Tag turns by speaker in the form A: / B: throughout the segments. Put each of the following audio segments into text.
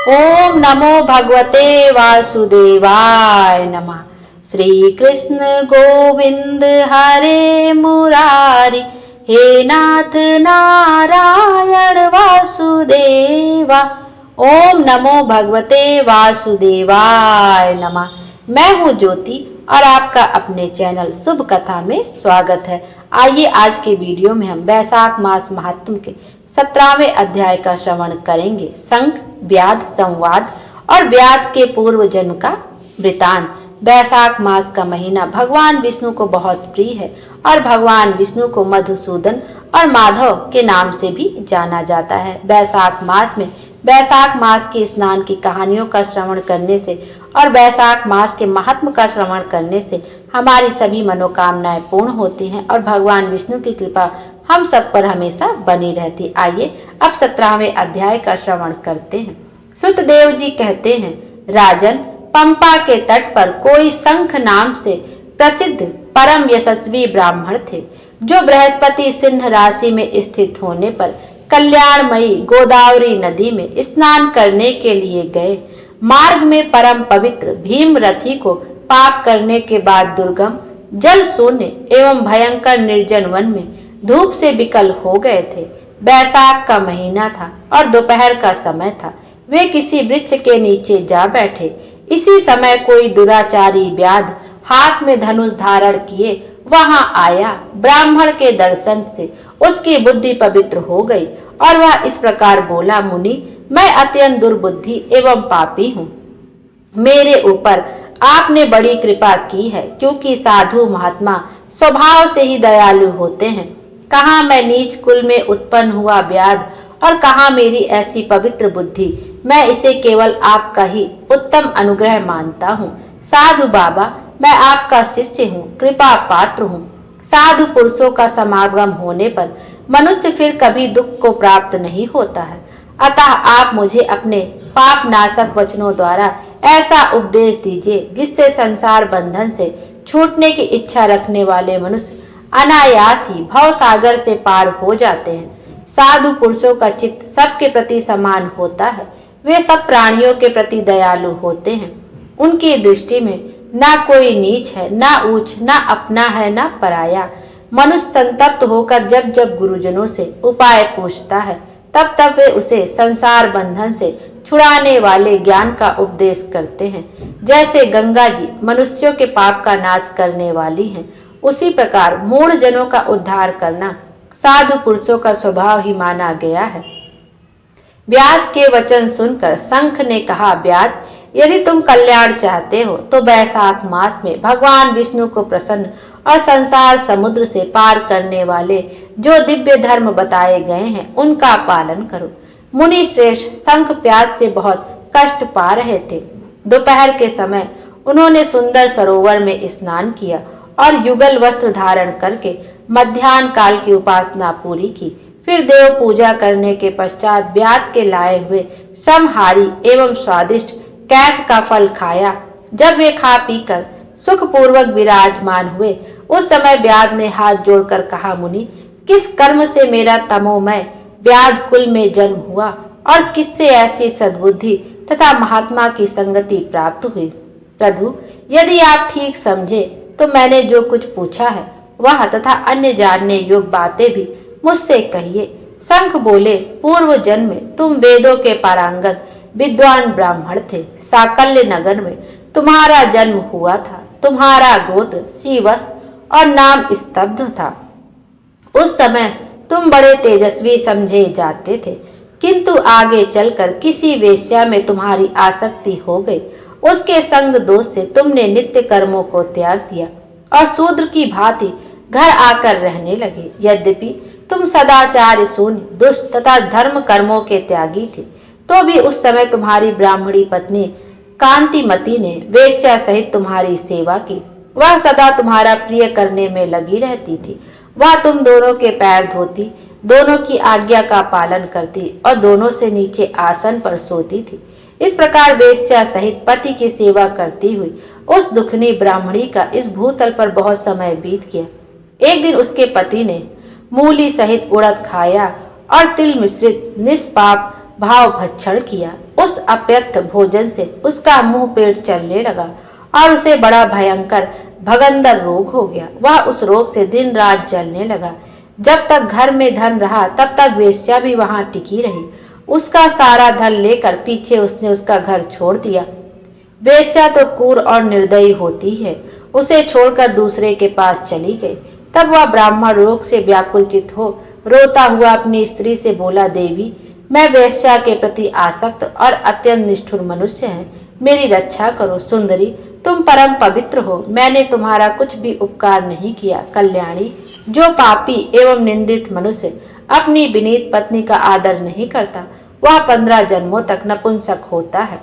A: ओम नमो भगवते वासुदेवाय नमः। श्री कृष्ण गोविंद हरे मुरारी, हे नाथ नारायण वासुदेवा। ओम नमो भगवते वासुदेवाय नमः। मैं हूँ ज्योति और आपका अपने चैनल शुभ कथा में स्वागत है। आइए आज के वीडियो में हम वैशाख मास महात्म्य के 17वें अध्याय का श्रवण करेंगे। शंख, व्याध संवाद और व्याध के पूर्व जन्म का वृतांत। वैशाख मास का महीना भगवान विष्णु को बहुत प्रिय है और भगवान विष्णु को मधुसूदन और माधव के नाम से भी जाना जाता है। वैशाख मास के स्नान की कहानियों का श्रवण करने से और वैशाख मास के महात्म का श्रवण करने से हमारी सभी मनोकामनाएं पूर्ण होती हैं और भगवान विष्णु की कृपा हम सब पर हमेशा बनी रहती। आइए अब 17वें अध्याय का श्रवण करते हैं। श्रुतदेव जी कहते हैं, राजन, पंपा के तट पर कोई शंख नाम से प्रसिद्ध परम यशस्वी ब्राह्मण थे, जो बृहस्पति सिंह राशि में स्थित होने पर कल्याणमयी गोदावरी नदी में स्नान करने के लिए गए। मार्ग में परम पवित्र भीमरथी को पाप करने के बाद दुर्गम, जल शून्य एवं भयंकर निर्जन वन में धूप से विकल हो गए थे। बैसाख का महीना था और दोपहर का समय था। वे किसी वृक्ष के नीचे जा बैठे। इसी समय कोई दुराचारी व्याध हाथ में धनुष धारण किए वहां आया। ब्राह्मण के दर्शन से उसकी बुद्धि पवित्र हो गई और वह इस प्रकार बोला, मुनि, मैं अत्यंत दुर्बुद्धि एवं पापी हूँ। मेरे ऊपर आपने बड़ी कृपा की है, क्योंकि साधु महात्मा स्वभाव से ही दयालु होते हैं। कहाँ मैं नीच कुल में उत्पन्न हुआ व्याध और कहाँ मेरी ऐसी पवित्र बुद्धि। मैं इसे केवल आपका ही उत्तम अनुग्रह मानता हूँ। साधु बाबा, मैं आपका शिष्य हूँ, कृपा पात्र हूँ। साधु पुरुषों का समागम होने पर मनुष्य फिर कभी दुख को प्राप्त नहीं होता है। अतः आप मुझे अपने पाप नाशक वचनों द्वारा ऐसा उपदेश दीजिए जिससे संसार बंधन से छूटने की इच्छा रखने वाले मनुष्य अनायास ही भव सागर से पार हो जाते हैं। साधु पुरुषों का चित्त सबके प्रति समान होता है। वे सब प्राणियों के प्रति दयालु होते हैं। उनकी दृष्टि में ना कोई नीच है, ना ऊंच, ना अपना है, ना पराया। मनुष्य संतप्त होकर जब जब गुरुजनों से उपाय पूछता है, तब तब वे उसे संसार बंधन से छुड़ाने वाले ज्ञान का उपदेश करते हैं। जैसे गंगा जी मनुष्यों के पाप का नाश करने वाली हैं, उसी प्रकार मूढ़ जनों का उद्धार करना साधु पुरुषों का स्वभाव ही माना गया है। व्याध के वचन सुनकर शंख ने कहा, व्याध, यदि तुम कल्याण चाहते हो तो वैशाख मास में भगवान विष्णु को प्रसन्न और संसार समुद्र से पार करने वाले जो दिव्य धर्म बताए गए हैं उनका पालन करो। मुनि श्रेष्ठ शंख प्यास से बहुत कष्ट पा रहे थे। दोपहर के समय उन्होंने सुंदर सरोवर में स्नान किया और युगल वस्त्र धारण करके मध्याह्न काल की उपासना पूरी की। फिर देव पूजा करने के पश्चात व्याध के लाए हुए समहारी एवं स्वादिष्ट कैथ का फल खाया। जब वे खा पीकर सुखपूर्वक विराजमान हुए, उस समय व्याध ने हाथ जोड़कर कहा, मुनि, किस कर्म से मेरा तमोमय व्याध कुल में जन्म हुआ और किससे ऐसी सद्बुद्धि तथा महात्मा की संगति प्राप्त हुई? प्रभु, यदि आप ठीक समझे तो मैंने जो कुछ पूछा है वह तथा अन्य जानने योग्य बातें भी मुझसे कहिए। शंख बोले, पूर्व जन्म में तुम वेदों के पारंगत विद्वान ब्राह्मण थे। साकल्य नगर में तुम्हारा जन्म हुआ था। तुम्हारा गोत्र सीवस और नाम स्तब्ध था। उस समय तुम बड़े तेजस्वी समझे जाते थे, किंतु आगे चलकर किसी वेश्या में तुम्हारी आसक्ति हो गई। उसके संग दोष से तुमने नित्य कर्मों को त्याग दिया और शूद्र की भांति घर आकर रहने लगे। यद्यपि तुम सदाचार शून्य, दुष्ट तथा धर्म कर्मों के त्यागी थे, तो भी उस समय तुम्हारी ब्राह्मणी पत्नी कांतिमती ने वेश्या सहित तुम्हारी सेवा की। वह सदा तुम्हारा प्रिय करने में लगी रहती थी। वह तुम दोनों के पैर धोती, दोनों की आज्ञा का पालन करती और दोनों से नीचे आसन पर सोती थी। इस प्रकार वेश्या सहित पति की सेवा करती हुई उस दुखनी ब्राह्मणी का इस भूतल पर बहुत समय बीत गया। एक दिन उसके पति ने मूली सहित उड़द खाया और तिल मिश्रित निष्पाप भाव भक्षण किया। उस अप्यक्त भोजन से उसका मुंह पेट चलने लगा और उसे बड़ा भयंकर भगंदर रोग हो गया। वह उस रोग से दिन रात जलने लगा। जब तक घर में धन रहा तब तक वेश्या भी वहां टिकी रही। उसका सारा धन लेकर पीछे उसने उसका घर छोड़ दिया। वेश्या तो क्रूर और निर्दयी होती है, उसे छोड़कर दूसरे के पास चली गई। तब वह ब्राह्मण रोग से व्याकुलचित हो रोता हुआ अपनी स्त्री से बोला, देवी, मैं वेश्या के प्रति आसक्त और अत्यंत निष्ठुर मनुष्य है, मेरी रक्षा करो। सुंदरी, तुम परम पवित्र हो, मैंने तुम्हारा कुछ भी उपकार नहीं किया। कल्याणी, जो पापी एवं निंदित मनुष्य अपनी विनीत पत्नी का आदर नहीं करता, वह 15 जन्मों तक नपुंसक होता है।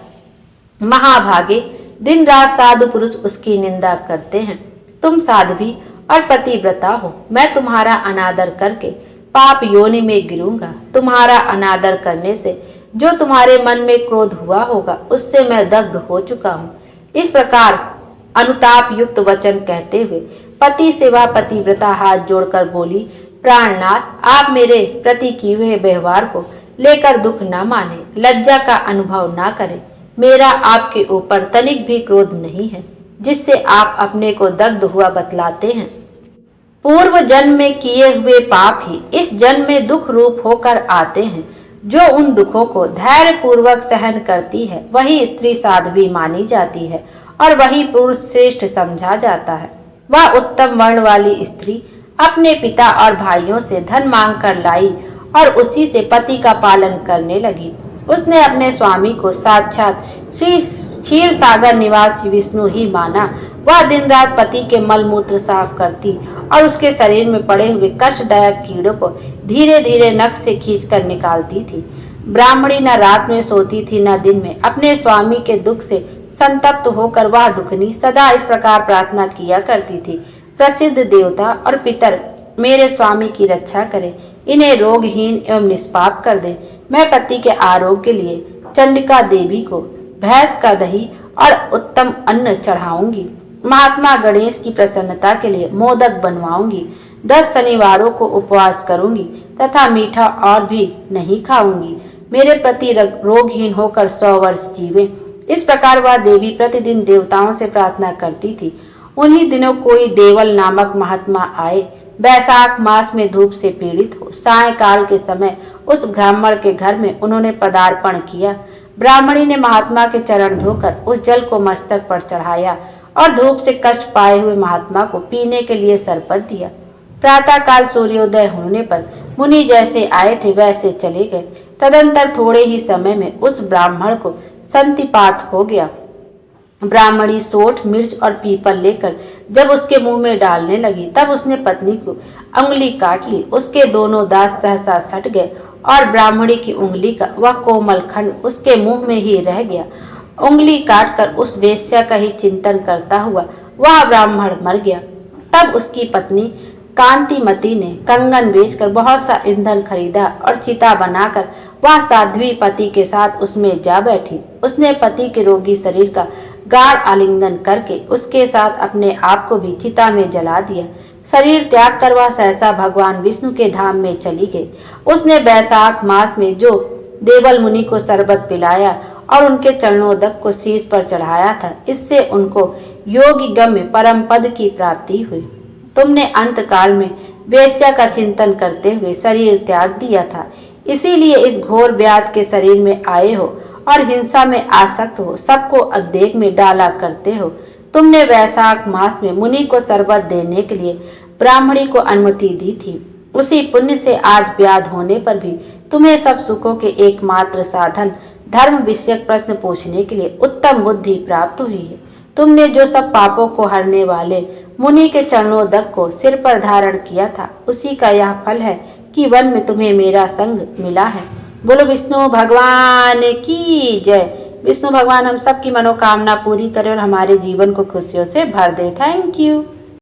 A: महाभागे, दिन रात साधु पुरुष उसकी निंदा करते हैं। तुम साध्वी और पतिव्रता हो, मैं तुम्हारा अनादर करके पाप योनि में गिरूंगा। तुम्हारा अनादर करने से जो तुम्हारे मन में क्रोध हुआ होगा, उससे मैं दग्ध हो चुका हूँ। इस प्रकार अनुताप युक्त वचन कहते हुए पति से वह पतिव्रता हाथ जोड़कर बोली, प्राणनाथ, आप मेरे प्रति किए हुए व्यवहार को लेकर दुख न माने, लज्जा का अनुभव न करें। मेरा आपके ऊपर तनिक भी क्रोध नहीं है, जिससे आप अपने को दग्ध हुआ बतलाते हैं। पूर्व जन्म में किए हुए पाप ही इस जन्म में दुख रूप होकर आते हैं। जो उन दुखों को धैर्य पूर्वक सहन करती है, वही स्त्री साध्वी मानी जाती है और वही पुरुष श्रेष्ठ समझा जाता है। वह उत्तम वर्ण वाली स्त्री अपने पिता और भाइयों से धन मांग कर लाई और उसी से पति का पालन करने लगी। उसने अपने स्वामी को साक्षात श्री क्षीर सागर निवासी विष्णु ही माना। वह दिन रात पति के मलमूत्र साफ करती और उसके शरीर में पड़े हुए कष्टदायक कीड़ों को धीरे धीरे नख से खींचकर निकालती थी। ब्राह्मणी न रात में सोती थी न दिन में। अपने स्वामी के दुख से संतप्त होकर वह दुखनी सदा इस प्रकार प्रार्थना किया करती थी, प्रसिद्ध देवता और पितर मेरे स्वामी की रक्षा करें, इन्हें रोगहीन एवं निष्पाप कर दे। मैं पति के आरोग्य के लिए चंडिका देवी को भैंस का दही और उत्तम अन्न चढ़ाऊंगी। महात्मा गणेश की प्रसन्नता के लिए मोदक बनवाऊंगी। 10 शनिवारों को उपवास करूंगी तथा मीठा और भी नहीं खाऊंगी। मेरे प्रति रोगहीन होकर 100 वर्ष जीवे। इस प्रकार वह देवी प्रतिदिन देवताओं से प्रार्थना करती थी। उन्हीं दिनों कोई देवल नामक महात्मा आए। वैशाख मास में धूप से पीड़ित हो सायंकाल के समय उस ब्राह्मण के घर में उन्होंने पदार्पण किया। ब्राह्मणी ने महात्मा के चरण धोकर उस जल को मस्तक पर चढ़ाया और धूप से कष्ट पाए हुए महात्मा को पीने के लिए शरबत दिया। प्रातः काल सूर्योदय होने पर मुनि जैसे आए थे वैसे चले गए। तदंतर थोड़े ही समय में उस ब्राह्मण को संतिपात हो गया। ब्राह्मणी सोठ, मिर्च और पीपल लेकर जब उसके मुंह में डालने लगी, तब उसने पत्नी को उंगली काट ली। उसके दोनों दांत सहसा सट गए और ब्राह्मणी की उंगली का वह कोमल खंड उसके मुंह में ही रह गया। उंगली काटकर उस वेश्या का ही चिंतन करता हुआ वह ब्राह्मण मर गया। तब उसकी पत्नी कांतिमती ने कंगन बेचकर बहुत सा ईंधन खरीदा और चिता बनाकर वह साध्वी पति के साथ उसमें जा बैठी। उसने पति के रोगी शरीर का गाढ़ आलिंगन करके उसके साथ अपने आप को भी चिता में जला दिया। शरीर त्याग कर वह सहसा भगवान विष्णु के धाम में चली गई। उसने वैशाख मास में जो देवल मुनि को शरबत पिलाया और उनके चरणोदक को शीश पर चढ़ाया था, इससे उनको योगी गम्य परम पद की प्राप्ति हुई। तुमने अंत काल में वेश्या का चिंतन करते हुए शरीर त्याग दिया था, इसीलिए इस घोर व्याध के शरीर में आए हो और हिंसा में आसक्त हो सबको उद्वेग में डाला करते हो। तुमने वैशाख मास में मुनि को शरबत देने के लिए ब्राह्मणी को अनुमति दी थी। उसी पुण्य से आज व्याध होने पर भी तुम्हें सब सुखों के एकमात्र साधन धर्म विषयक प्रश्न पूछने के लिए उत्तम बुद्धि प्राप्त हुई है। तुमने जो सब पापों को हरने वाले मुनि के चरणोदक को सिर पर धारण किया था, उसी का यह फल है कि वन में तुम्हें मेरा संग मिला है। बोलो विष्णु भगवान की जय। विष्णु भगवान हम सब की मनोकामना पूरी करे और हमारे जीवन को खुशियों से भर दे। Thank you.